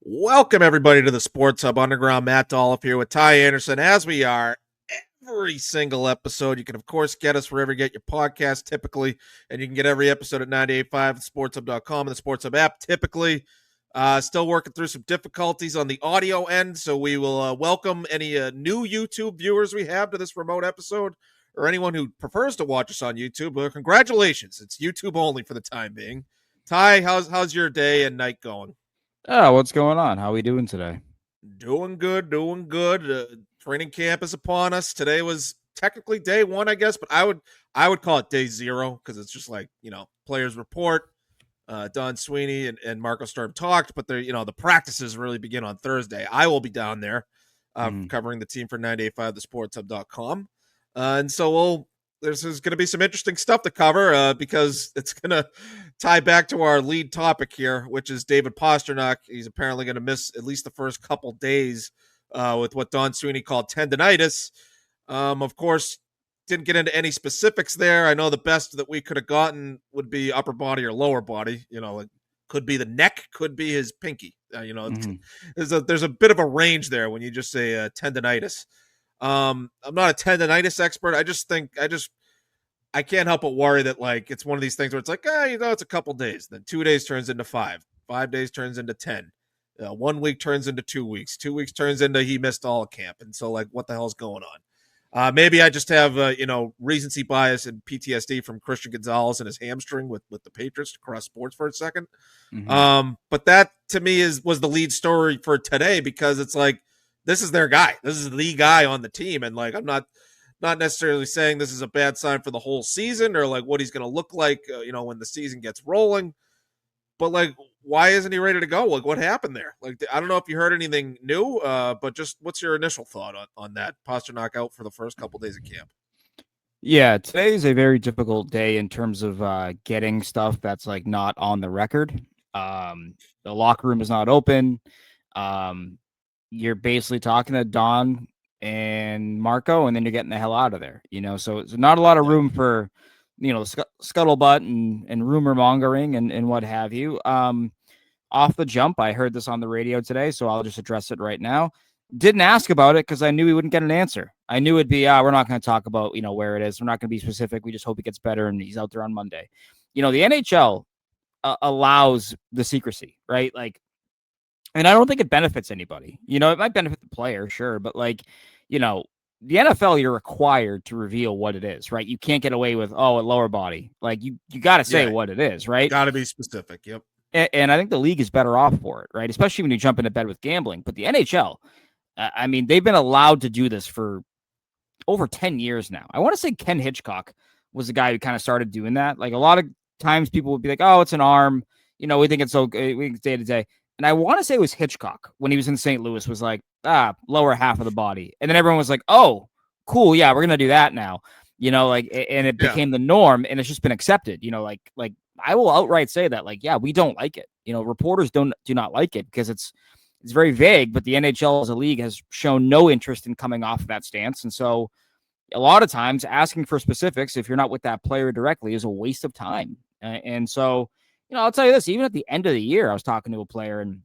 Welcome, everybody, to the Sports Hub Underground. Matt Dolph here with Ty Anderson, as we are every single episode. You can, of course, get us wherever you get your podcast, typically, and you can get every episode at 98.5 sportshub.com and the Sports Hub app, typically. Still working through some difficulties on the audio end, so we will welcome any new YouTube viewers we have to this remote episode, or anyone who prefers to watch us on YouTube. Congratulations. It's YouTube only for the time being. Ty, how's your day and night going? Oh, what's going on? How are we doing today? Doing good, doing good. Training camp is upon us. Today was technically day one, I guess, but I would call it day zero because it's just like, players report. Don Sweeney and Marco Sturm talked, but the practices really begin on Thursday. I will be down there covering the team for 98.5thesportshub.com. And so there's going to be some interesting stuff to cover because it's going to tie back to our lead topic here, which is David Pastrnak. He's apparently going to miss at least the first couple days with what Don Sweeney called tendinitis. Of course, didn't get into any specifics there. I know the best that we could have gotten would be upper body or lower body. It could be the neck, could be his pinky. There's a bit of a range there when you just say tendinitis. I'm not a tendinitis expert. I can't help but worry that it's one of these things where it's like, it's a couple days. Then 2 days turns into 5. 5 days turns into 10. 1 week turns into 2 weeks. 2 weeks turns into he missed all of camp. And so what the hell's going on? Maybe I just have recency bias and PTSD from Christian Gonzalez and his hamstring with the Patriots to cross sports for a second. But that to me was the lead story for today because it's like this is their guy. This is the guy on the team, and I'm not necessarily saying this is a bad sign for the whole season or what he's going to look like when the season gets rolling. But why isn't he ready to go? What happened there? I don't know if you heard anything new, but just what's your initial thought on that? Pastrnak out for the first couple days of camp. Yeah, today is a very difficult day in terms of getting stuff that's not on the record. The locker room is not open. You're basically talking to Don and Marco, and then you're getting the hell out of there. So it's not a lot of room for scuttlebutt and rumor mongering and what have you. Off the jump, I heard this on the radio today, so I'll just address it right now. Didn't ask about it because I knew we wouldn't get an answer. I knew it'd be, we're not going to talk about, where it is. We're not going to be specific. We just hope he gets better and he's out there on Monday. The NHL allows the secrecy, right? And I don't think it benefits anybody. It might benefit the player, sure, but the NFL, you're required to reveal what it is, right? You can't get away with, a lower body. You got to say what it is, right? Got to be specific. Yep. And I think the league is better off for it, right? Especially when you jump into bed with gambling. But the NHL, they've been allowed to do this for over 10 years now. I want to say Ken Hitchcock was the guy who kind of started doing that. A lot of times people would be like, oh, it's an arm. We think it's okay. We can day to day. And I want to say it was Hitchcock when he was in St. Louis was like, lower half of the body. And then everyone was like, oh, cool. Yeah, we're going to do that now. And it became the norm and it's just been accepted, I will outright say that, we don't like it. Reporters do not like it because it's very vague, but the NHL as a league has shown no interest in coming off of that stance. And so a lot of times asking for specifics, if you're not with that player directly, is a waste of time. And so, I'll tell you this, even at the end of the year, I was talking to a player and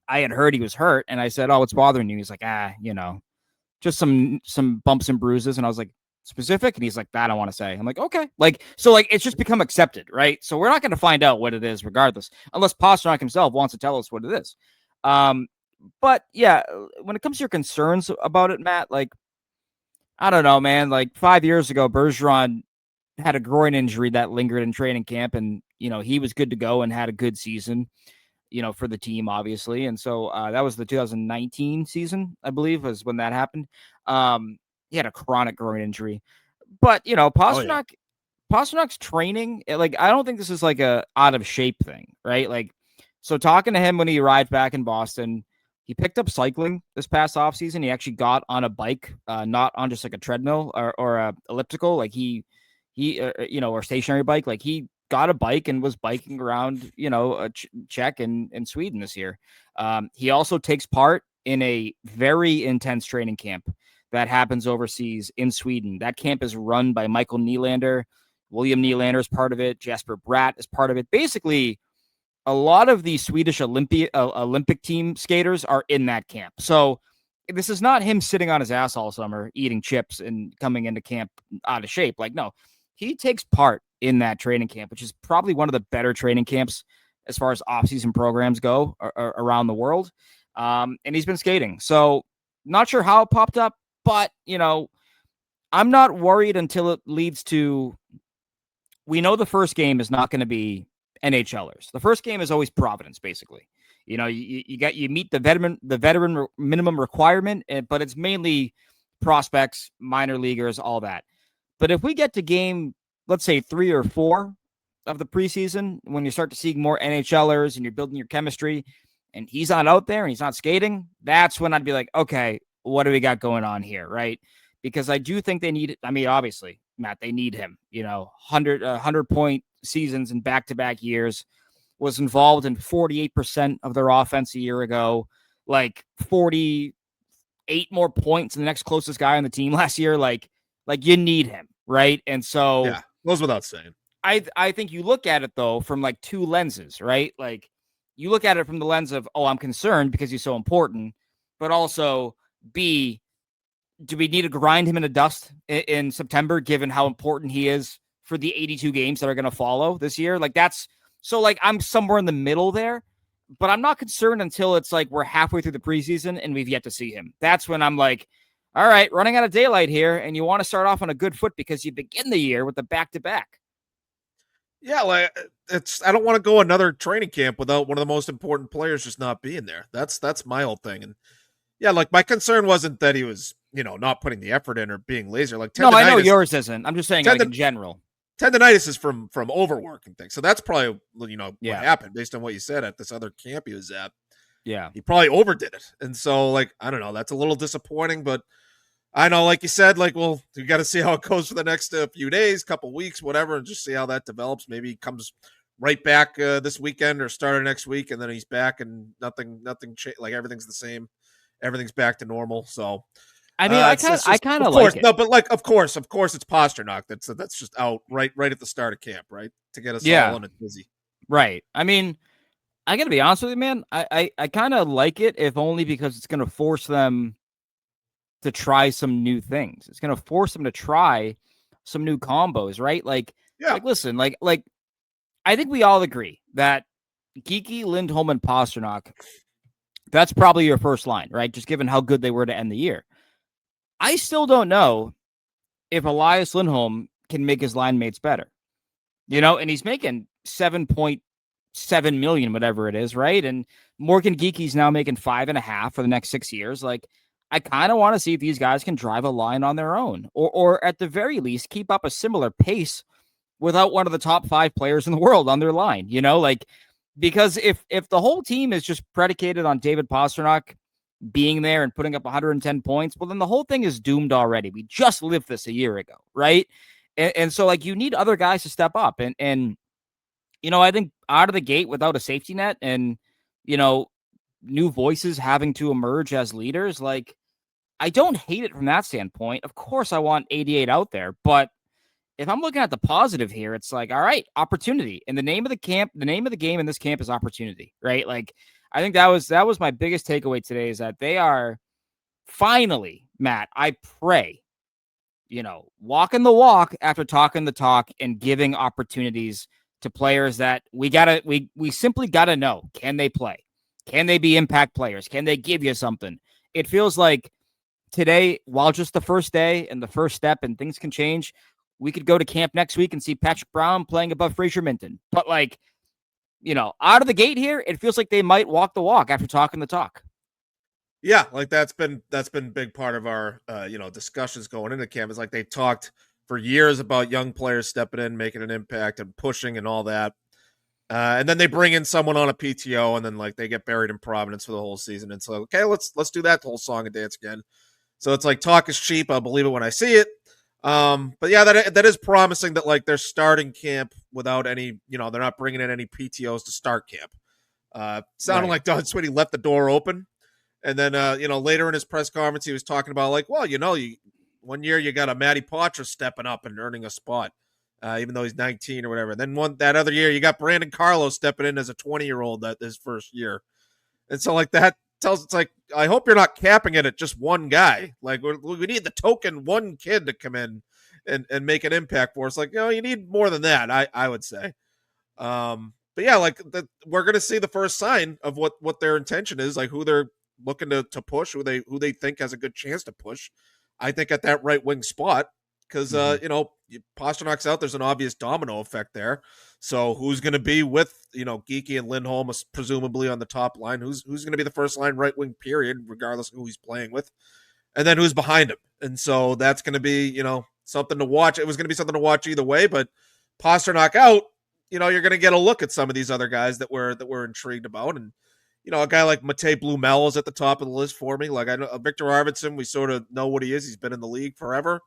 I had heard he was hurt. And I said, oh, what's bothering you? He's like, just some bumps and bruises. And I was like, specific? And he's like, that I want to say. I'm like, okay. It's just become accepted, right? So we're not going to find out what it is regardless, unless Pastrnak himself wants to tell us what it is. But yeah, when it comes to your concerns about it, Matt, I don't know, man. 5 years ago, Bergeron had a groin injury that lingered in training camp and, he was good to go and had a good season, for the team, obviously. And so that was the 2019 season, I believe, was when that happened. He had a chronic groin injury, but Pasternak's training, I don't think this is a out of shape thing, right? So talking to him when he arrived back in Boston, he picked up cycling this past offseason. He actually got on a bike, not on just a treadmill or a elliptical, or stationary bike. He got a bike and was biking around, Czech and Sweden this year. He also takes part in a very intense training camp that happens overseas in Sweden. That camp is run by Michael Nylander. William Nylander is part of it. Jasper Bratt is part of it. Basically, a lot of the Swedish Olympic team skaters are in that camp. So this is not him sitting on his ass all summer eating chips and coming into camp out of shape. Like, no, he takes part in that training camp, which is probably one of the better training camps as far as off-season programs go around the world. And he's been skating. So not sure how it popped up, but, I'm not worried until it leads to, we know the first game is not going to be NHLers. The first game is always Providence, basically. You meet the veteran minimum requirement, but it's mainly prospects, minor leaguers, all that. But if we get to game, let's say 3 or 4 of the preseason, when you start to see more NHLers and you're building your chemistry, and he's not out there and he's not skating, that's when I'd be like, okay, what do we got going on here, right? Because I do think they need it. I mean, obviously, Matt, they need him. 100-point seasons in back-to-back years, was involved in 48% of their offense a year ago, like 48 more points than the next closest guy on the team last year. Like you need him, right? And so, yeah, goes without saying. I think you look at it though from like 2 lenses, right? Like you look at it from the lens of, oh, I'm concerned because he's so important, but also B, do we need to grind him in the dust in September, given how important he is for the 82 games that are going to follow this year? Like I'm somewhere in the middle there, but I'm not concerned until it's like we're halfway through the preseason and we've yet to see him. That's when I'm like, all right, running out of daylight here, and you want to start off on a good foot because you begin the year with the back-to-back. Yeah, like I don't want to go another training camp without one of the most important players just not being there. That's my whole thing. And yeah, like my concern wasn't that he was, not putting the effort in or being lazy. Like no, I know yours isn't. I'm just saying like in general. Tendinitis is from overwork and things. So that's probably, what happened based on what you said at this other camp he was at. Yeah. He probably overdid it. And so like, I don't know, that's a little disappointing, but I know, like you said, like, well, we got to see how it goes for the next few days, couple weeks, whatever, and just see how that develops. Maybe he comes right back this weekend or started next week, and then he's back and nothing like everything's the same. Everything's back to normal. So, I mean, I kind of like it. No, but like, of course, it's Pastrnak. That's just out right at the start of camp, right? To get us all in it busy. Right. I mean, I got to be honest with you, man. I kind of like it, if only because it's going to force them to try some new things. It's going to force them to try some new combos, right? Like listen, like I think we all agree that Geeky, Lindholm, and Pastrnak, that's probably your first line, right? Just given how good they were to end the year. I still don't know if Elias Lindholm can make his line mates better, and he's making $7.7 million, whatever it is, right? And Morgan Geeky's now making $5.5 million for the next 6 years. Like, I kind of want to see if these guys can drive a line on their own, or at the very least keep up a similar pace without one of the top 5 players in the world on their line, because if the whole team is just predicated on David Pastrnak being there and putting up 110 points, well, then the whole thing is doomed already. We just lived this a year ago, right? And so like you need other guys to step up, and I think out of the gate without a safety net and new voices having to emerge as leaders, like I don't hate it from that standpoint. Of course, I want 88 out there, but if I'm looking at the positive here, it's like, all right, opportunity. And the name of the game in this camp is opportunity, right? Like, I think that was my biggest takeaway today, is that they are finally, Matt, I pray, walking the walk after talking the talk and giving opportunities to players that we simply gotta know, can they play? Can they be impact players? Can they give you something? It feels like today, while just the first day and the first step, and things can change, we could go to camp next week and see Patrick Brown playing above Fraser Minton. But like, out of the gate here, it feels like they might walk the walk after talking the talk. Yeah, like that's been a big part of our discussions going into camp. Is like they talked for years about young players stepping in, making an impact and pushing and all that. And then they bring in someone on a PTO, and then like they get buried in Providence for the whole season. And so, okay, let's do that whole song and dance again. So it's like, talk is cheap. I'll believe it when I see it. But yeah, that is promising that like they're starting camp without any, they're not bringing in any PTOs to start camp. Sounded like Don Sweeney left the door open. And then, later in his press conference, he was talking about like, well, 1 year you got a Matthew Poitras stepping up and earning a spot. even though he's 19 or whatever. Then that other year, you got Brandon Carlo stepping in as a 20-year-old that his first year. And so like that tells it's like, I hope you're not capping it at just one guy. Like we need the token one kid to come in and make an impact for us. Like, you need more than that, I would say. But yeah, like we're going to see the first sign of what their intention is, like who they're looking to push, who they think has a good chance to push. I think at that right wing spot, because Pasternak's out, there's an obvious domino effect there. So who's going to be with Geekie and Lindholm, presumably on the top line? Who's going to be the first line right wing period, regardless of who he's playing with, and then who's behind him? And so that's going to be something to watch. It was going to be something to watch either way, but Pastrnak out, you're going to get a look at some of these other guys that we're intrigued about, and a guy like Matej Blumel is at the top of the list for me. Like I know Victor Arvidsson, we sort of know what he is. He's been in the league forever.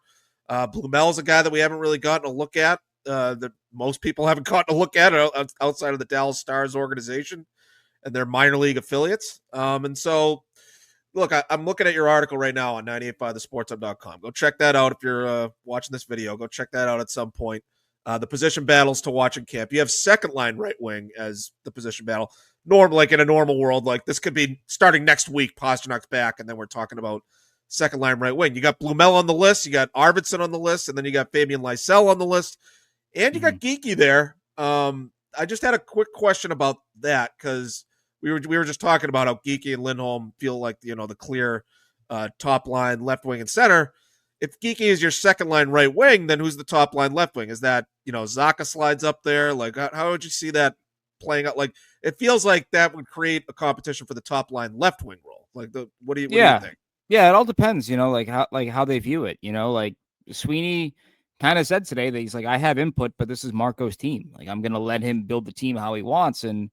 Blumel's a guy that we haven't really gotten a look at, that most people haven't gotten a look at outside of the Dallas Stars organization and their minor league affiliates. And so, look, I'm looking at your article right now on 985thesportshub.com. Go check that out if you're watching this video. Go check that out at some point. The position battles to watch in camp. You have second line right wing as the position battle. Like in a normal world, like this could be starting next week. Pasternak's back, and then we're talking about second line right wing. You got Blumel on the list, you got Arvidsson on the list, and then you got Fabian Lysell on the list, and you got Geekie there. I just had a quick question about that because we were just talking about how Geekie and Lindholm feel like the clear top line left wing and center. If Geekie is your second line right wing, then who's the top line left wing? Is that Zacha slides up there? Like how would you see that playing out? Like it feels like that would create a competition for the top line left wing role. Like what do you think? Yeah, it all depends, like how they view it. Like Sweeney kind of said today that he's like, I have input, but this is Marco's team. Like I'm gonna let him build the team how he wants. And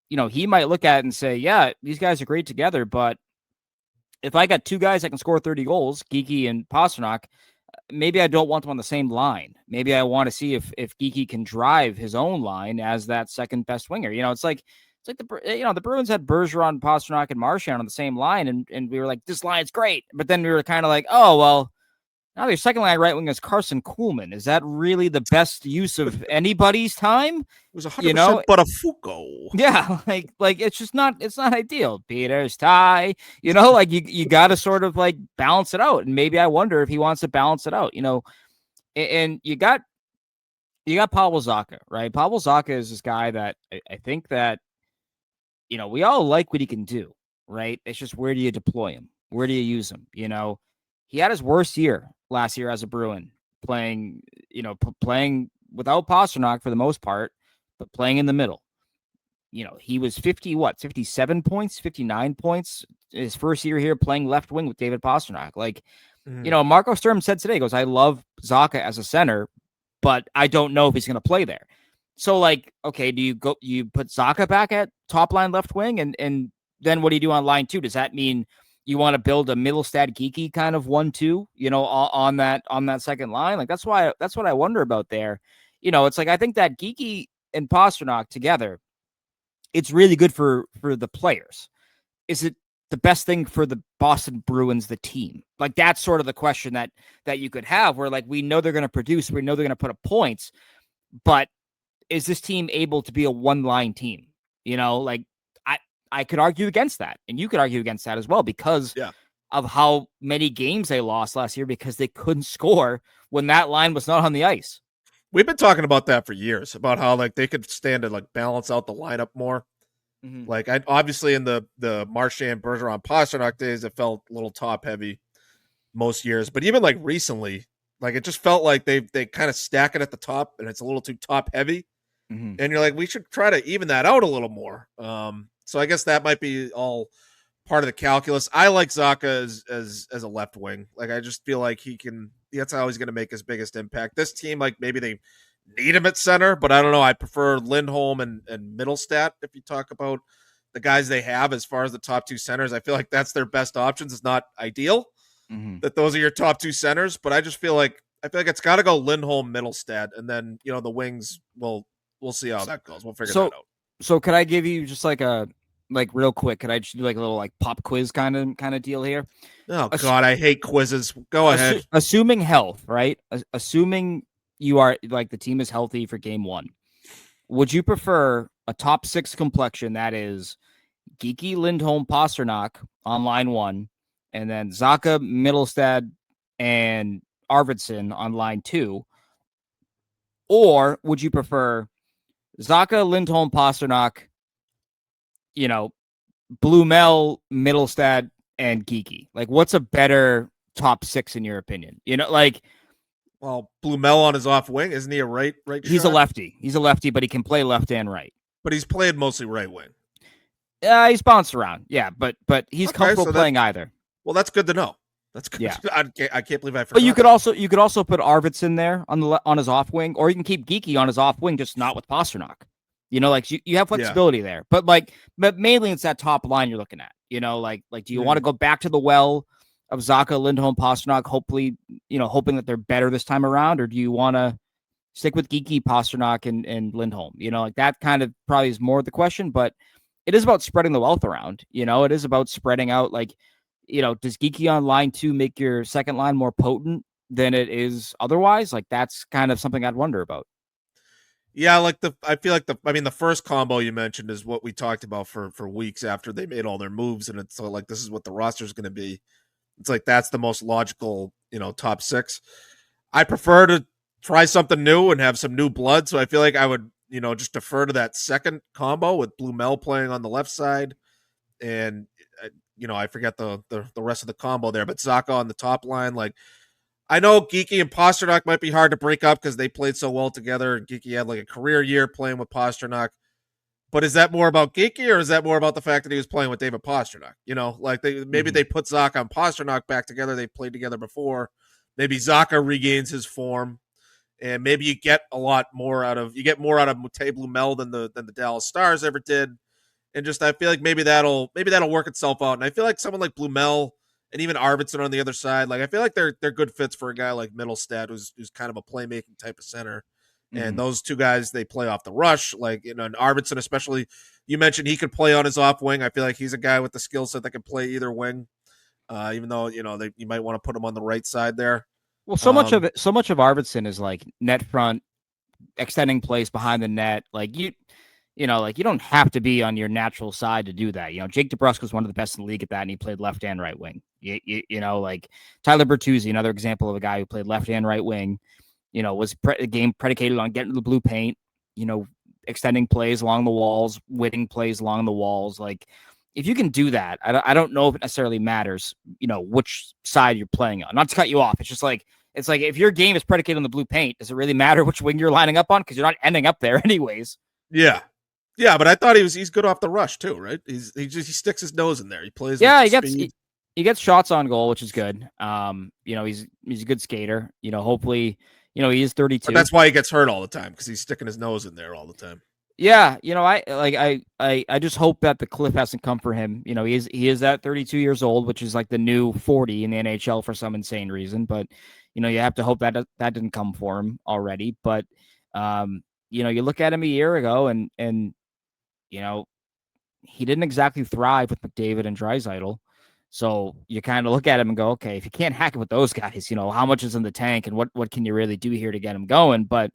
he might look at it and say, yeah, these guys are great together, but if I got two guys that can score 30 goals, Geekie and Pastrnak, maybe I don't want them on the same line. Maybe I want to see if Geekie can drive his own line as that second best winger. It's like the Bruins had Bergeron, Pastrnak, and Marchand on the same line, and we were like, this line's great. But then we were kind of like, oh, well, now your second line right wing is Carson Kuhlman. Is that really the best use of anybody's time? It was 100% but a Foucault. Yeah, like it's just not ideal. Peter's tie, like you got to sort of like balance it out. And maybe I wonder if he wants to balance it out, and you got Pavel Zacha, right? Pavel Zacha is this guy that I think that, we all like what he can do, right? It's just where do you deploy him? Where do you use him? He had his worst year last year as a Bruin, playing without Pastrnak for the most part, but playing in the middle. He was 57 points, 59 points his first year here playing left wing with David Pastrnak. Like, Marco Sturm said today, he goes, I love Zacha as a center, but I don't know if he's going to play there. So like, okay, you put Zacha back at top line left wing and then what do you do on line 2? Does that mean you want to build a Middlestad Geekie kind of 1-2, on that second line? Like that's what I wonder about there. It's like I think that Geekie and Pastrnak together, it's really good for the players. Is it the best thing for the Boston Bruins, the team? Like that's sort of the question that you could have, where like we know they're going to produce, we know they're going to put up points, but is this team able to be a one-line team? Like I could argue against that, and you could argue against that as well because of how many games they lost last year because they couldn't score when that line was not on the ice. We've been talking about that for years, about how like they could stand to like balance out the lineup more. Mm-hmm. Like obviously in the Marchand, Bergeron, Pastrnak days, it felt a little top heavy most years, but even like recently, like it just felt like they kind of stack it at the top and it's a little too top heavy. Mm-hmm. And you're like, we should try to even that out a little more. So I guess that might be all part of the calculus. I like Zacha as a left wing. Like I just feel like that's how he's going to make his biggest impact. This team, like maybe they need him at center, but I don't know. I prefer Lindholm and Middlestat. If you talk about the guys they have as far as the top two centers, I feel like that's their best options. It's not ideal that those are your top two centers, but I feel like it's got to go Lindholm, Middlestat, and then the wings we'll see how that goes. We'll figure that out. So could I give you just real quick? Could I just do like a little like pop quiz kind of deal here? Oh God, I hate quizzes. Go ahead. Assuming health, right? Assuming you are like the team is healthy for game one, would you prefer a top six complexion that is Geeky, Lindholm, Pastrnak on line one, and then Zaka, Middlestad, and Arvidsson on line two? Or would you prefer Zaka, Lindholm, Pastrnak, Blumel, Middlestad, and Geeky? Like, what's a better top six in your opinion? Well, Blumel on his off wing, isn't he a right he's shot? a lefty. He's a lefty, but he can play left and right. But he's played mostly right wing. He's bounced around. Yeah, but he's comfortable playing either. Well, that's good to know. That's good. Yeah. I can't believe I forgot. But you could also put Arvidsson there on his off wing, or you can keep Geeky on his off wing, just not with Pastrnak. You have flexibility there. But mainly it's that top line you're looking at. Do you want to go back to the well of Zaka, Lindholm, Pastrnak, hopefully, hoping that they're better this time around, or do you want to stick with Geeky, Pastrnak, and Lindholm? That kind of probably is more the question, but it is about spreading the wealth around. It is about spreading out. Does Geeky on line two make your second line more potent than it is otherwise? That's kind of something I'd wonder about. Yeah, I feel like the first combo you mentioned is what we talked about for weeks after they made all their moves, and it's like this is what the roster is going to be. It's like that's the most logical, top six. I prefer to try something new and have some new blood, so I feel like I would, just defer to that second combo with Blumel playing on the left side, and I forget the rest of the combo there, but Zaka on the top line, I know Geeky and Pastrnak might be hard to break up because they played so well together, and Geeky had a career year playing with Pastrnak. But is that more about Geeky, or is that more about the fact that he was playing with David Pastrnak? Maybe they put Zaka and Pastrnak back together. They played together before. Maybe Zaka regains his form, and maybe you get more out of Matthew Blumel than the Dallas Stars ever did. And just I feel like maybe that'll work itself out. And I feel like someone like Blumel and even Arvidsson on the other side, I feel like they're good fits for a guy like Middlestad, who's kind of a playmaking type of center. And those two guys, they play off the rush. And Arvidsson, especially, you mentioned he could play on his off wing. I feel like he's a guy with the skill set that can play either wing. Even though you might want to put him on the right side there. Well, so much of Arvidsson is net front, extending plays behind the net. You don't have to be on your natural side to do that. Jake DeBrusk was one of the best in the league at that, and he played left and right wing. Tyler Bertuzzi, another example of a guy who played left and right wing. Was a game predicated on getting to the blue paint, extending plays along the walls, winning plays along the walls. If you can do that, I don't know if it necessarily matters, which side you're playing on. Not to cut you off. It's just it's if your game is predicated on the blue paint, does it really matter which wing you're lining up on? Because you're not ending up there anyways. Yeah. Yeah, but I thought he's good off the rush too, right? He sticks his nose in there. He plays. Yeah, he gets shots on goal, which is good. He's a good skater. Hopefully, he is 32. But that's why he gets hurt all the time, because he's sticking his nose in there all the time. Yeah, I just hope that the cliff hasn't come for him. He is at 32 years old, which is the new 40 in the NHL for some insane reason. But you have to hope that didn't come for him already. But you look at him a year ago, and he didn't exactly thrive with McDavid and Draisaitl. So you kind of look at him and go, okay, if you can't hack it with those guys, how much is in the tank, and what can you really do here to get him going? But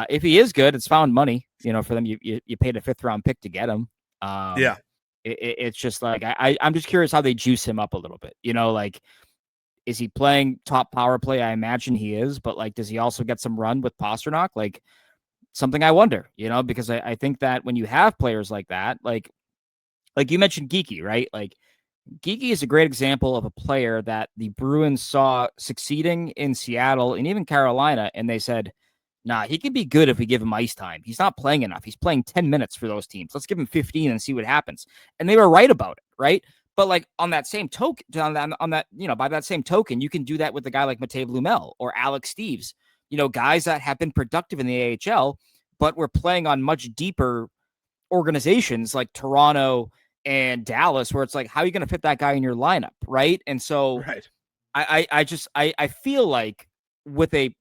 if he is good, it's found money, for them. You paid a 5th round pick to get him. It's just I'm just curious how they juice him up a little bit. Is he playing top power play? I imagine he is, but does he also get some run with Pastrnak? Something I wonder, because I think that when you have players like that, like you mentioned Geeky, right? Geeky is a great example of a player that the Bruins saw succeeding in Seattle and even Carolina, and they said, nah, he can be good if we give him ice time. He's not playing enough. He's playing 10 minutes for those teams. Let's give him 15 and see what happens. And they were right about it, right? But on that same token, by that same token, you can do that with a guy like Matthew Blumel or Alex Steves, guys that have been productive in the AHL, but were playing on much deeper organizations like Toronto and Dallas, where it's how are you going to fit that guy in your lineup, right? And so right. I feel like with a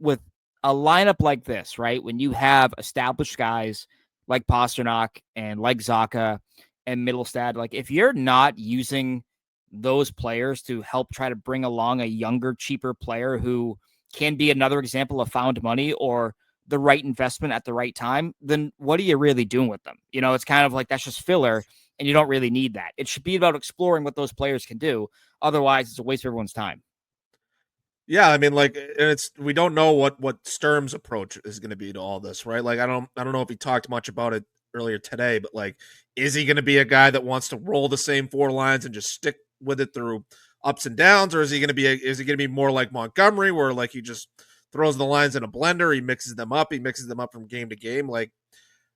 lineup like this, right, when you have established guys like Pastrnak and like Zaka and Middlestad, if you're not using those players to help try to bring along a younger, cheaper player who can be another example of found money or the right investment at the right time, then what are you really doing with them? It's kind of like that's just filler, and you don't really need that. It should be about exploring what those players can do. Otherwise, it's a waste of everyone's time. Yeah, I mean, like, and we don't know what Sturm's approach is going to be to all this, right? Like, I don't know if he talked much about it earlier today, but like, is he going to be a guy that wants to roll the same four lines and just stick with it through ups and downs, or is he going to be more like Montgomery, where like he just throws the lines in a blender, he mixes them up from game to game? Like,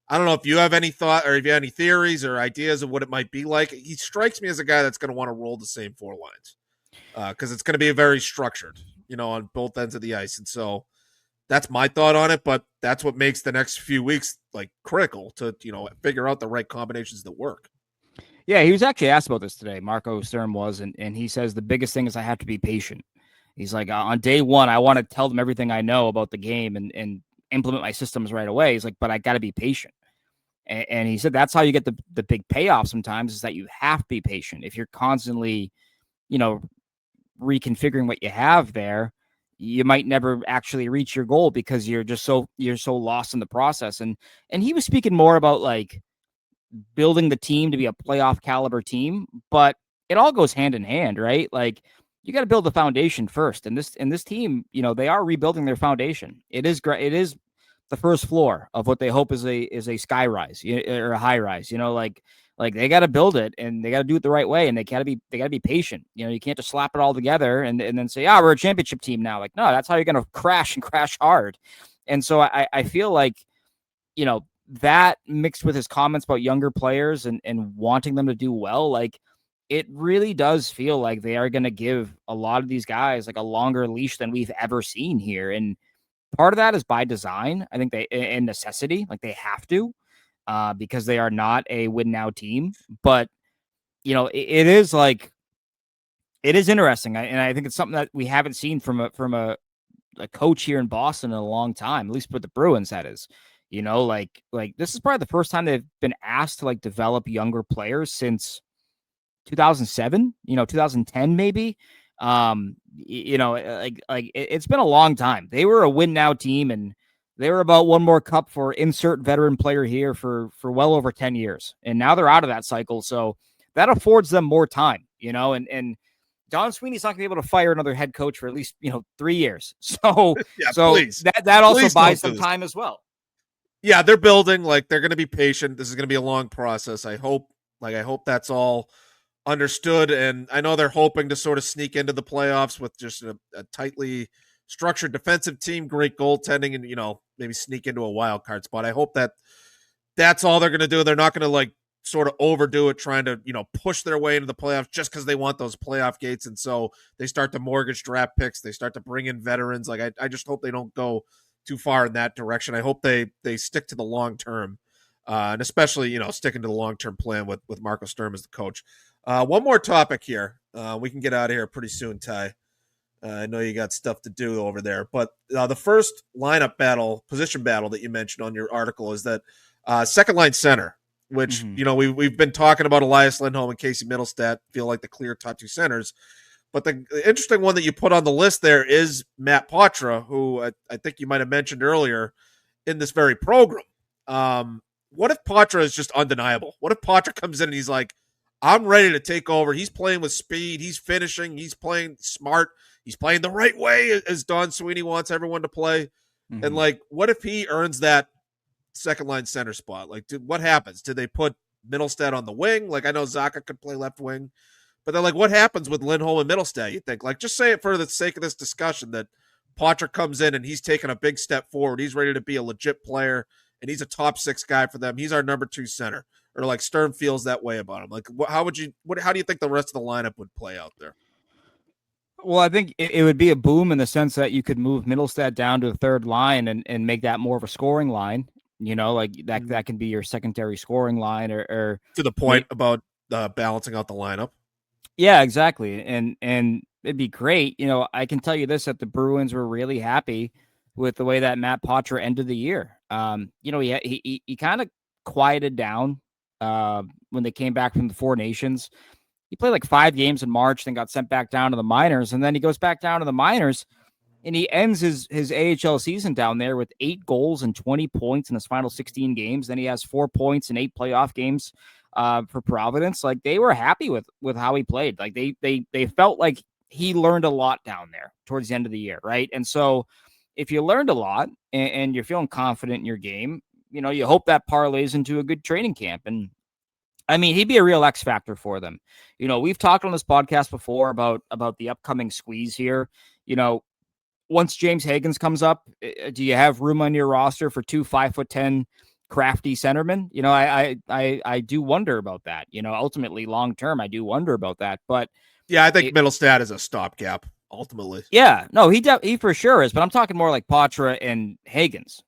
I don't know if you have any thought or if you have any theories or ideas of what it might be like. He strikes me as a guy that's going to want to roll the same four lines because it's going to be very structured, on both ends of the ice. And so that's my thought on it, but that's what makes the next few weeks like critical to, figure out the right combinations that work. Yeah, he was actually asked about this today. Marco Sturm was, and he says the biggest thing is I have to be patient. He's like, on day one, I want to tell them everything I know about the game and implement my systems right away. He's like, but I got to be patient. And he said that's how you get the big payoff sometimes, is that you have to be patient. If you're constantly, reconfiguring what you have there, you might never actually reach your goal because you're so lost in the process. And he was speaking more about like building the team to be a playoff caliber team, but it all goes hand in hand, right? Like you got to build the foundation first. And this team, they are rebuilding their foundation. It is great. It is the first floor of what they hope is a sky rise or a high rise, like they got to build it and they got to do it the right way. And they got to be patient. You can't just slap it all together and then say, we're a championship team now. Like, no, that's how you're going to crash and crash hard. And so I feel like, that mixed with his comments about younger players and wanting them to do well, like it really does feel like they are going to give a lot of these guys like a longer leash than we've ever seen here. And part of that is by design. I think and necessity, like they have to, because they are not a win now team. But it is interesting, and I think it's something that we haven't seen from a coach here in Boston in a long time, at least with the Bruins. That is, like this is probably the first time they've been asked to like develop younger players since 2007, 2010 maybe. It's been a long time. They were a win now team, and they were about one more cup for insert veteran player here for well over 10 years. And now they're out of that cycle. So that affords them more time, and Don Sweeney's not gonna be able to fire another head coach for at least, 3 years. So, yeah, so please. that also Please buys some time as well. Yeah, they're building, like they're going to be patient. This is going to be a long process. I hope that's all understood. And I know they're hoping to sort of sneak into the playoffs with just a tightly structured defensive team, great goaltending, and, maybe sneak into a wild card spot. I hope that's all they're going to do. They're not going to like sort of overdo it, trying to, push their way into the playoffs just because they want those playoff gates. And so they start to mortgage draft picks. They start to bring in veterans. Like I just hope they don't go too far in that direction. I hope they stick to the long term, and especially sticking to the long term plan with Marco Sturm as the coach. One more topic here. We can get out of here pretty soon, Ty. I know you got stuff to do over there, but the first position battle that you mentioned on your article is that second line center, which we've been talking about. Elias Lindholm and Casey Middlestat feel like the clear top two centers. But the interesting one that you put on the list there is Matt Poitras, who I think you might have mentioned earlier in this very program. What if Poitras is just undeniable? What if Poitras comes in and he's like, I'm ready to take over. He's playing with speed. He's finishing. He's playing smart. He's playing the right way as Don Sweeney wants everyone to play. Mm-hmm. And like, what if he earns that second line center spot? Like, what happens? Do they put Middlestat on the wing? Like, I know Zacha could play left wing. But then, like, what happens with Lindholm and Middlestat, you think? Like, just say it for the sake of this discussion that Poitras comes in and he's taking a big step forward. He's ready to be a legit player, and he's a top 6 guy for them. He's our number 2 center. Or, like, Sturm feels that way about him. Like, how do you think the rest of the lineup would play out there? Well, I think it would be a boom in the sense that you could move Middlestat down to the third line and make that more of a scoring line. Like that can be your secondary scoring line or to the point about balancing out the lineup. Yeah, exactly. And it'd be great. I can tell you this, that the Bruins were really happy with the way that Matt Poitras ended the year. He kind of quieted down when they came back from the Four Nations. He played like 5 games in March, then got sent back down to the minors. And then he goes back down to the minors And he ends his AHL season down there with 8 goals and 20 points in his final 16 games. Then he has 4 points in 8 playoff games for Providence. Like, they were happy with how he played. Like, they felt like he learned a lot down there towards the end of the year, right? And so if you learned a lot and you're feeling confident in your game, you hope that parlays into a good training camp. And I mean, he'd be a real X factor for them. We've talked on this podcast before about the upcoming squeeze here. Once James Higgins comes up, do you have room on your roster for 2 5'10" crafty centermen? I do wonder about that. Ultimately, long term, I do wonder about that. But yeah, I think Middlestad is a stopgap ultimately. Yeah, no, he for sure is. But I'm talking more like Poitras and Higgins.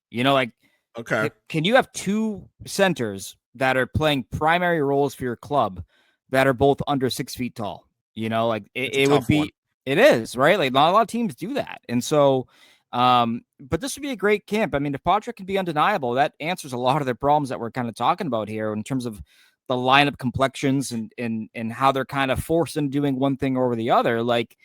Okay, can you have 2 centers that are playing primary roles for your club that are both under 6 feet tall? It would be. One. It is, right? Like, not a lot of teams do that. And so, but this would be a great camp. I mean, if Patrick can be undeniable, that answers a lot of the problems that we're kind of talking about here in terms of the lineup complexions and how they're kind of forced into doing one thing over the other. Like,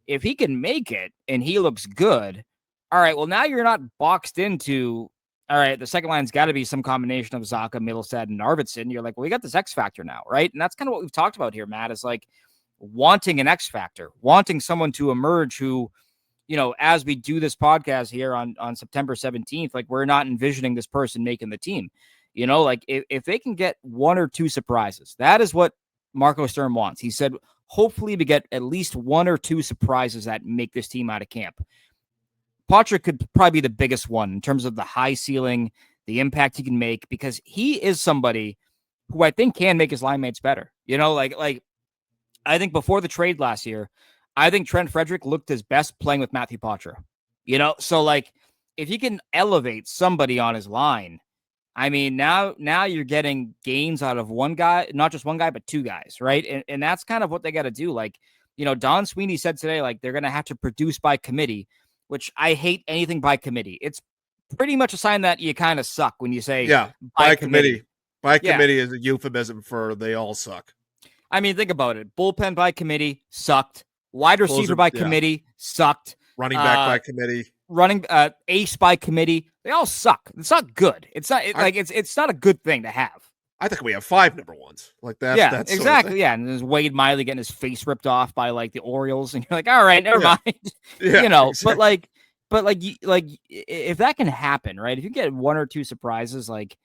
if he can make it and he looks good, all right, well, now you're not boxed into, all right, the second line's got to be some combination of Zacha, Middlestad, and Arvidsson. You're like, well, we got this X factor now, right? And that's kind of what we've talked about here, Matt, is like, wanting an X factor, wanting someone to emerge who, as we do this podcast here on September 17th, like, we're not envisioning this person making the team. Like, if they can get 1 or 2 surprises, that is what Marco Sturm wants. He said, hopefully we get at least 1 or 2 surprises that make this team out of camp. Patrick could probably be the biggest one in terms of the high ceiling, the impact he can make, because he is somebody who I think can make his line mates better. Like I think before the trade last year, I think Trent Frederick looked his best playing with Matthew Poitras. So like, if he can elevate somebody on his line, I mean, now you're getting gains out of one guy, not just one guy, but 2 guys, right? And that's kind of what they got to do. Like, Don Sweeney said today, like, they're going to have to produce by committee, which I hate anything by committee. It's pretty much a sign that you kind of suck when you say by committee. By committee is a euphemism for they all suck. I mean, think about it. Bullpen by committee sucked. Wide receiver by committee sucked. Running back by committee. Running ace by committee. They all suck. It's not good. It's not it's not a good thing to have. I think we have 5 number ones like that. Yeah, that's exactly. Yeah, and there's Wade Miley getting his face ripped off by like the Orioles, and you're like, all right, never mind. Yeah, exactly. but if that can happen, right? If you get 1 or 2 surprises, like,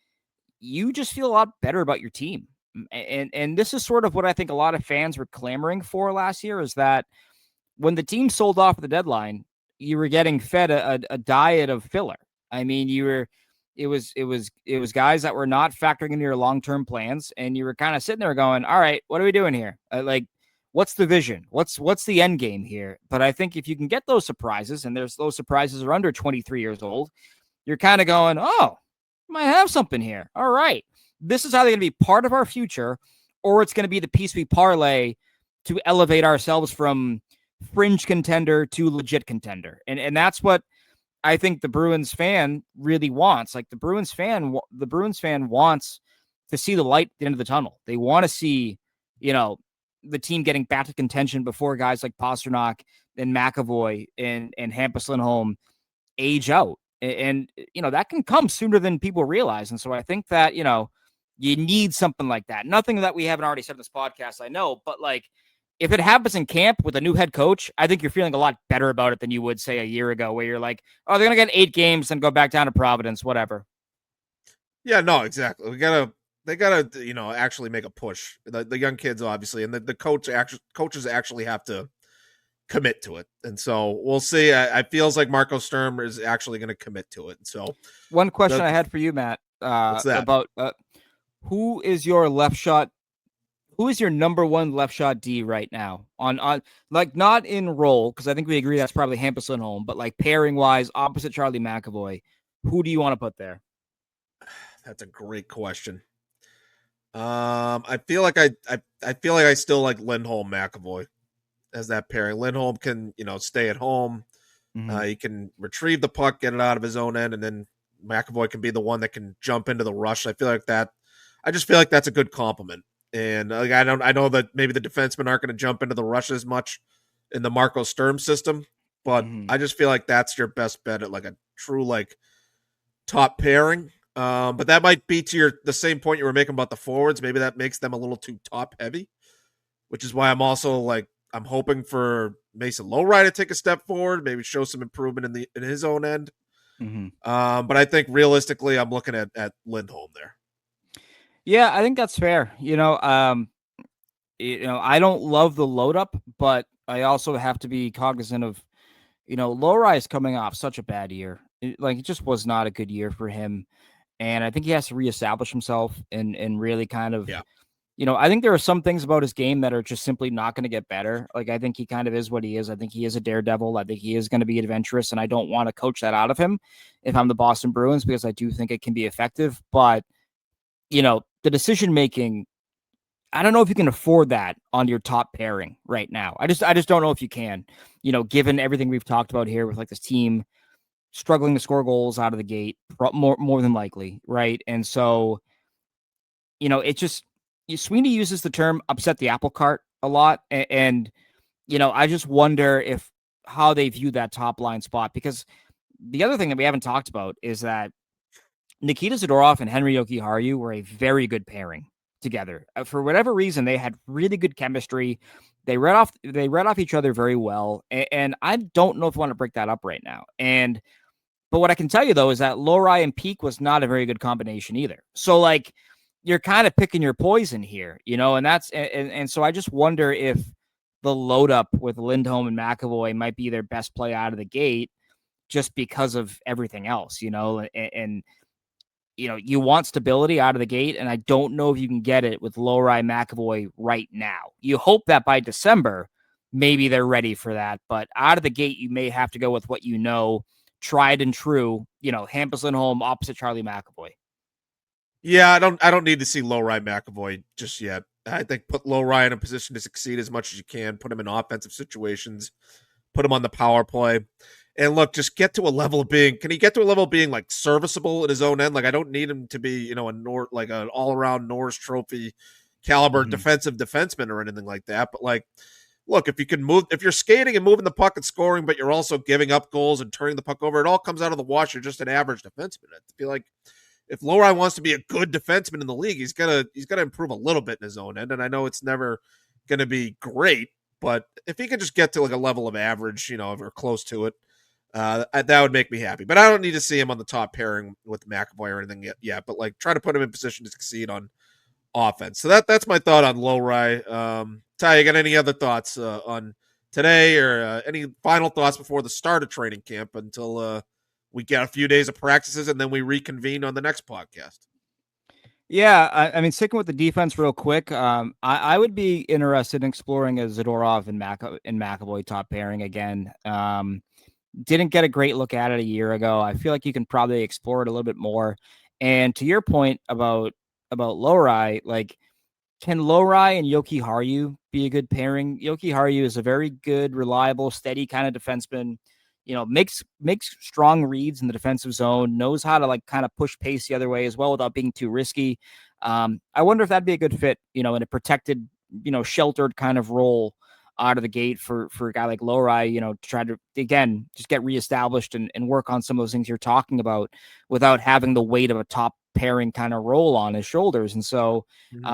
you just feel a lot better about your team. And this is sort of what I think a lot of fans were clamoring for last year, is that when the team sold off at the deadline, you were getting fed a diet of filler. I mean, it was guys that were not factoring into your long-term plans, and you were kind of sitting there going, all right, what are we doing here? Like, what's the vision? What's the end game here? But I think if you can get those surprises, and those surprises are under 23 years old, you're kind of going, oh, might have something here. All right. This is either going to be part of our future, or it's going to be the piece we parlay to elevate ourselves from fringe contender to legit contender. And that's what I think the Bruins fan really wants. Like, the Bruins fan wants to see the light at the end of the tunnel. They want to see, the team getting back to contention before guys like Pastrnak and McAvoy and Hampus Lindholm age out. And that can come sooner than people realize. And so I think that, you need something like that. Nothing that we haven't already said in this podcast, I know, but like, if it happens in camp with a new head coach, I think you're feeling a lot better about it than you would, say, a year ago, where you're like, oh, they're going to get 8 games and go back down to Providence, whatever. Yeah, no, exactly. They gotta, actually make a push. The young kids, obviously, and the coaches actually have to commit to it. And so we'll see. It feels like Marco Sturm is actually going to commit to it. And so, one question I had for you, Matt, what's that? About who is your left shot? Who is your number 1 left shot D right now? On like, not in role, because I think we agree that's probably Hampus Lindholm, but like pairing wise, opposite Charlie McAvoy, who do you want to put there? That's a great question. I feel like I still like Lindholm McAvoy as that pairing. Lindholm can, stay at home. Mm-hmm. He can retrieve the puck, get it out of his own end, and then McAvoy can be the one that can jump into the rush. I just feel like that's a good compliment. And I know that maybe the defensemen aren't going to jump into the rush as much in the Marco Sturm system, but I just feel like that's your best bet at like a true like top pairing. But that might be to the same point you were making about the forwards. Maybe that makes them a little too top heavy, which is why I'm also like I'm hoping for Mason Lowry to take a step forward, maybe show some improvement in his own end. But I think realistically, I'm looking at Lindholm there. Yeah, I think that's fair. I don't love the load up, but I also have to be cognizant of, Lowry is coming off such a bad year. It just was not a good year for him. And I think he has to reestablish himself and really kind of, I think there are some things about his game that are just simply not going to get better. Like, I think he kind of is what he is. I think he is a daredevil. I think he is going to be adventurous, and I don't want to coach that out of him if I'm the Boston Bruins, because I do think it can be effective. But, the decision-making, I don't know if you can afford that on your top pairing right now. I just don't know if you can, given everything we've talked about here with like this team struggling to score goals out of the gate, more than likely. Right. And so, it just, Sweeney uses the term upset the apple cart a lot. And I just wonder how they view that top line spot, because the other thing that we haven't talked about is that Nikita Zadorov and Henry Jokiharju were a very good pairing together. For whatever reason, they had really good chemistry. They read off each other very well. And I don't know if I want to break that up right now. But what I can tell you, though, is that Lowry and Peak was not a very good combination either. So, like, you're kind of picking your poison here, and so I just wonder if the load up with Lindholm and McAvoy might be their best play out of the gate just because of everything else, and you want stability out of the gate, and I don't know if you can get it with Lowry McAvoy right now. You hope that by December, maybe they're ready for that, but out of the gate, you may have to go with what tried and true, Hampus Lindholm opposite Charlie McAvoy. Yeah, I don't need to see Lowry McAvoy just yet. I think put Lowry in a position to succeed as much as you can, put him in offensive situations, put him on the power play. And look, just can he get to a level of being like serviceable at his own end? Like, I don't need him to be, an all-around Norris Trophy caliber defensive defenseman or anything like that. But like, look, if you're skating and moving the puck and scoring, but you're also giving up goals and turning the puck over, it all comes out of the wash. You're just an average defenseman. I feel like if Lowry wants to be a good defenseman in the league, he's gotta improve a little bit in his own end. And I know it's never gonna be great, but if he could just get to like a level of average, or close to it, that would make me happy. But I don't need to see him on the top pairing with McAvoy or anything yet. But like, try to put him in position to succeed on offense. So that's my thought on Lowry. Ty, you got any other thoughts on today, or any final thoughts before the start of training camp until we get a few days of practices and then we reconvene on the next podcast? Yeah, I mean, sticking with the defense real quick, I would be interested in exploring a Zadorov and McAvoy top pairing again. Didn't get a great look at it a year ago. I feel like you can probably explore it a little bit more. And to your point about Lowry, like, can Lowry and Jokiharju be a good pairing? Jokiharju is a very good, reliable, steady kind of defenseman. Makes strong reads in the defensive zone, knows how to like kind of push pace the other way as well without being too risky. I wonder if that'd be a good fit, in a protected, sheltered kind of role out of the gate for a guy like Lowry, to try to, again, just get reestablished and work on some of those things you're talking about without having the weight of a top pairing kind of role on his shoulders. And so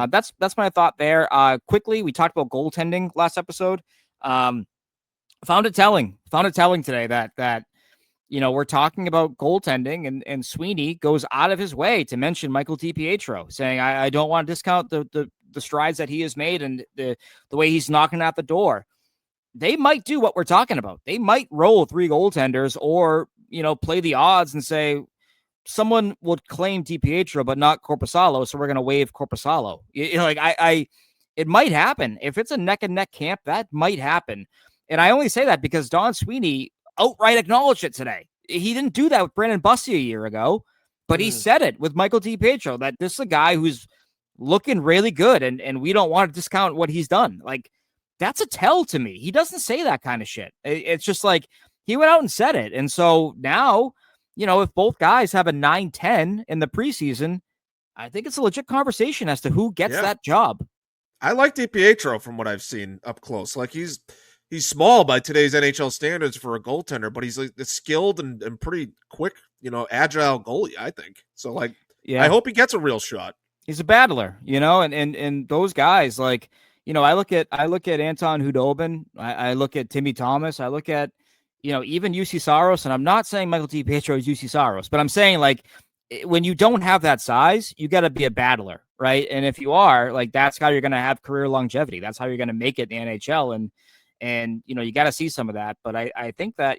that's my thought there. Quickly, we talked about goaltending last episode. Found it telling today that we're talking about goaltending, and Sweeney goes out of his way to mention Michael DiPietro, saying I don't want to discount the strides that he has made and the way he's knocking at the door. They might do what we're talking about. They might roll 3 goaltenders, or play the odds and say someone would claim DiPietro but not Korpisalo, so we're going to waive Korpisalo. It might happen. If it's a neck and neck camp, that might happen. And I only say that because Don Sweeney outright acknowledged it today. He didn't do that with Brandon Bussi a year ago, but he said it with Michael DiPietro, that this is a guy who's looking really good, and we don't want to discount what he's done. Like, that's a tell to me. He doesn't say that kind of shit. It's just like he went out and said it. And so now, if both guys have a 9-10 in the preseason, I think it's a legit conversation as to who gets that job. I like DiPietro from what I've seen up close. Like, he's he's small by today's NHL standards for a goaltender, but he's like a skilled and pretty quick, agile goalie, I think. So like, I Yeah. hope he gets a real shot. He's a battler, and those guys, like, I look at Anton Hudobin, I look at Timmy Thomas, I look at, even UC Saros, and I'm not saying Michael DiPietro is UC Saros, but I'm saying, like, when you don't have that size, you got to be a battler, right? And if you are, like, that's how you're going to have career longevity. That's how you're going to make it in the NHL, and you got to see some of that. But I think that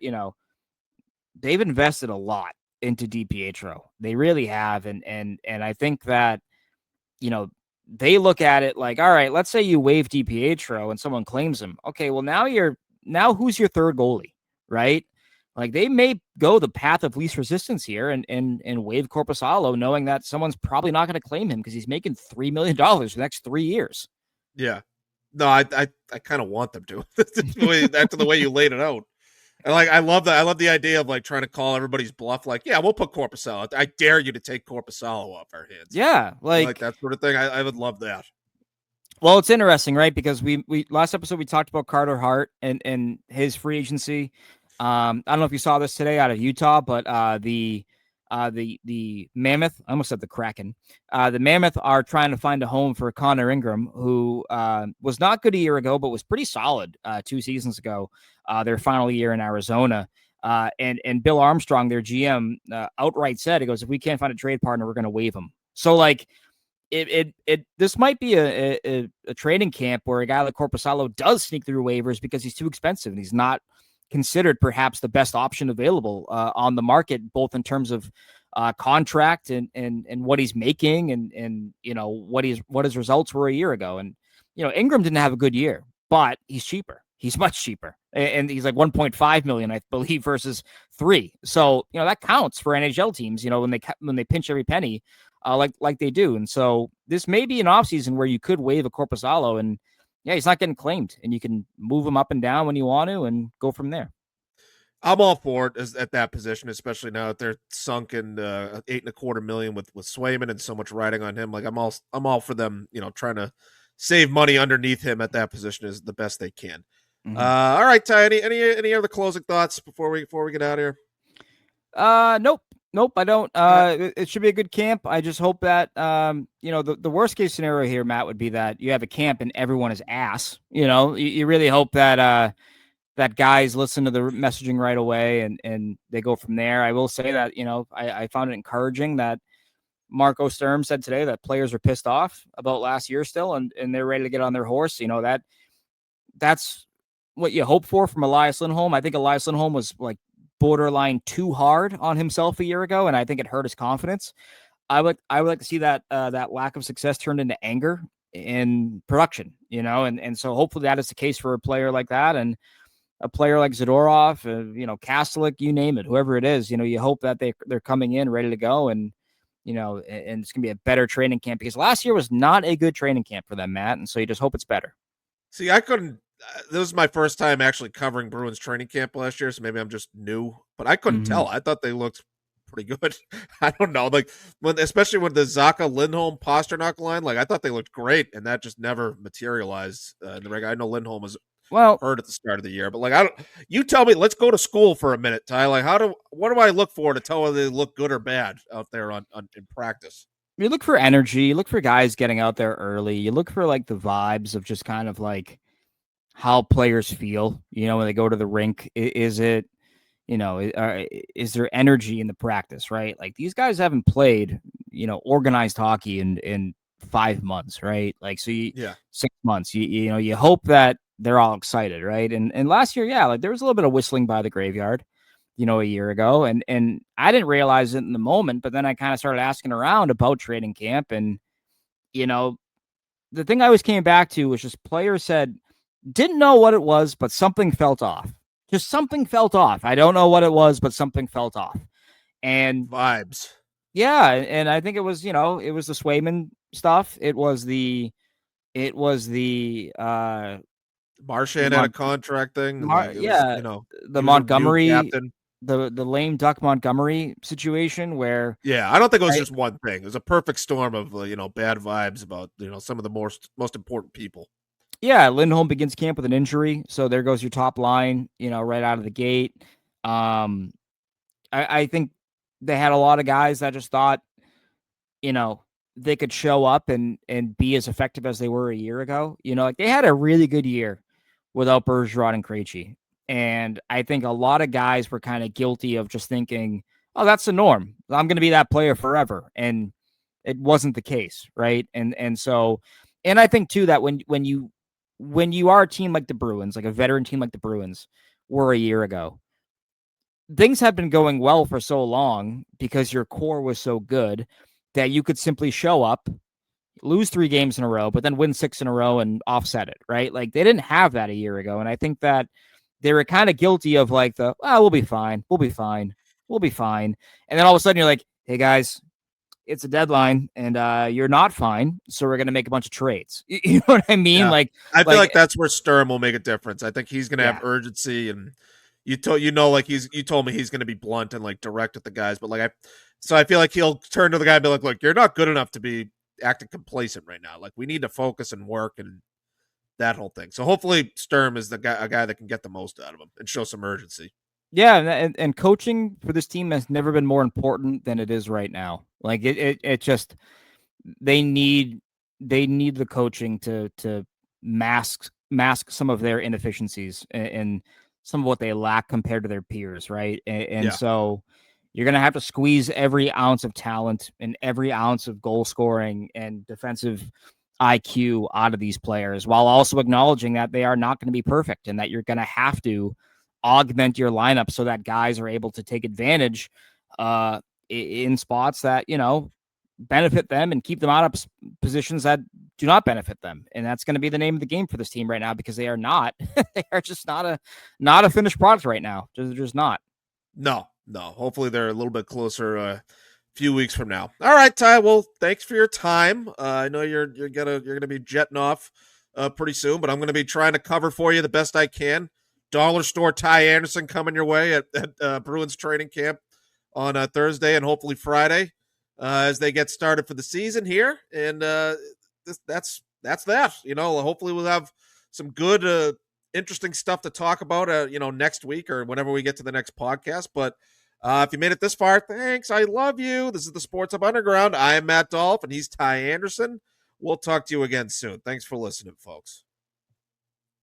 they've invested a lot into DiPietro. They really have, and I think that they look at it like, all right, let's say you waive DiPietro and someone claims him. Okay, well, now who's your third goalie, right? Like, they may go the path of least resistance here and waive Korpisalo, knowing that someone's probably not going to claim him because he's making $3 million for the next 3 years. Yeah. No, I kind of want them to. After the way you laid it out. And like, I love that. I love the idea of like trying to call everybody's bluff. Like, yeah, we'll put Korpisalo. I dare you to take Korpisalo off our hands. Yeah, like that sort of thing. I would love that. Well, it's interesting, right? Because we last episode we talked about Carter Hart and his free agency. I don't know if you saw this today out of Utah, but the Mammoth, I almost said the Kraken. The Mammoth are trying to find a home for Connor Ingram, who was not good a year ago, but was pretty solid 2 seasons ago. Their final year in Arizona. And Bill Armstrong, their GM, outright said, he goes, if we can't find a trade partner, we're going to waive him. So like this might be a trading camp where a guy like Korpisalo does sneak through waivers because he's too expensive and he's not considered perhaps the best option available on the market, both in terms of contract and what he's making and what his results were a year ago. And Ingram didn't have a good year, but he's cheaper. He's much cheaper, and he's like 1.5 million, I believe, versus 3. So that counts for NHL teams. When they pinch every penny, like they do. And so this may be an offseason where you could waive a Korpisalo, and he's not getting claimed, and you can move him up and down when you want to, and go from there. I'm all for it at that position, especially now that they're sunk in $8.25 million with Swayman and so much riding on him. Like I'm all for them, trying to save money underneath him at that position is the best they can. Mm-hmm. All right, Ty. Any other closing thoughts before we get out of here? Nope, I don't. It should be a good camp. I just hope that the worst case scenario here, Matt, would be that you have a camp and everyone is ass. You really hope that that guys listen to the messaging right away and they go from there. I will say that I found it encouraging that Marco Sturm said today that players are pissed off about last year still and they're ready to get on their horse. That's what you hope for from Elias Lindholm. I think Elias Lindholm was like borderline too hard on himself a year ago, and I think it hurt his confidence. I would like to see that lack of success turned into anger in production, and so hopefully that is the case for a player like that and a player like Zadorov, Kastelik, you name it, whoever it is. You hope that they're coming in ready to go, and and it's gonna be a better training camp because last year was not a good training camp for them, Matt, and so you just hope it's better. See, I couldn't. This was my first time actually covering Bruins training camp last year, so maybe I'm just new, but I couldn't tell. I thought they looked pretty good. I don't know, like especially with the Zacha, Lindholm, Pastrnak line, like I thought they looked great, and that just never materialized in the regular. I know Lindholm was hurt at the start of the year, but like you tell me, let's go to school for a minute, Ty. Like what do I look for to tell whether they look good or bad out there in practice? You look for energy. You look for guys getting out there early. You look for like the vibes of just kind of like how players feel, when they go to the rink. Is it, is there energy in the practice, right? Like these guys haven't played, organized hockey in 5 months, right? Like, so 6 months, you hope that they're all excited, right? And last year, like there was a little bit of whistling by the graveyard, a year ago. And I didn't realize it in the moment, but then I kind of started asking around about training camp. And, the thing I always came back to was just players said, didn't know what it was, but something felt off. Just something felt off. I don't know what it was, but something felt off. And vibes. Yeah. And I think it was, it was the Swayman stuff. It was the Marchand had a contract thing. The Montgomery, the lame duck Montgomery situation where. Yeah, I don't think it was just one thing. It was a perfect storm of bad vibes about some of the most important people. Yeah, Lindholm begins camp with an injury, so there goes your top line, right out of the gate. Um, I think they had a lot of guys that just thought, they could show up and be as effective as they were a year ago. Like they had a really good year without Bergeron and Krejci. And I think a lot of guys were kind of guilty of just thinking, oh, that's the norm. I'm going to be that player forever. And it wasn't the case, right? And I think too that when you are a team like the Bruins, like a veteran team like the Bruins were a year ago, things have been going well for so long because your core was so good that you could simply show up, lose 3 games in a row, but then win 6 in a row and offset it, right? Like they didn't have that a year ago. And I think that they were kind of guilty of like we'll be fine. We'll be fine. We'll be fine. And then all of a sudden you're like, hey guys, it's a deadline and you're not fine. So we're going to make a bunch of trades. You know what I mean? Yeah. Like, I feel like that's where Sturm will make a difference. I think he's going to yeah. have urgency, and you told me he's going to be blunt and like direct with the guys, but so I feel like he'll turn to the guy and be like, look, you're not good enough to be acting complacent right now. Like we need to focus and work and that whole thing. So hopefully Sturm is a guy that can get the most out of him and show some urgency. Yeah, and coaching for this team has never been more important than it is right now. Like it just they need the coaching to mask some of their inefficiencies and some of what they lack compared to their peers, right? And so you're going to have to squeeze every ounce of talent and every ounce of goal scoring and defensive IQ out of these players while also acknowledging that they are not going to be perfect and that you're going to have to augment your lineup so that guys are able to take advantage in spots that, benefit them and keep them out of positions that do not benefit them. And that's going to be the name of the game for this team right now because they are not, they are just not a finished product right now. They're just not. No. Hopefully they're a little bit closer a few weeks from now. All right, Ty. Well, thanks for your time. I know you're gonna be jetting off pretty soon, but I'm gonna be trying to cover for you the best I can. Dollar Store Ty Anderson coming your way at Bruins training camp on Thursday and hopefully Friday as they get started for the season here. And that's that. Hopefully we'll have some good, interesting stuff to talk about, next week or whenever we get to the next podcast. But if you made it this far, thanks. I love you. This is the Sports Up Underground. I am Matt Dolph, and he's Ty Anderson. We'll talk to you again soon. Thanks for listening, folks.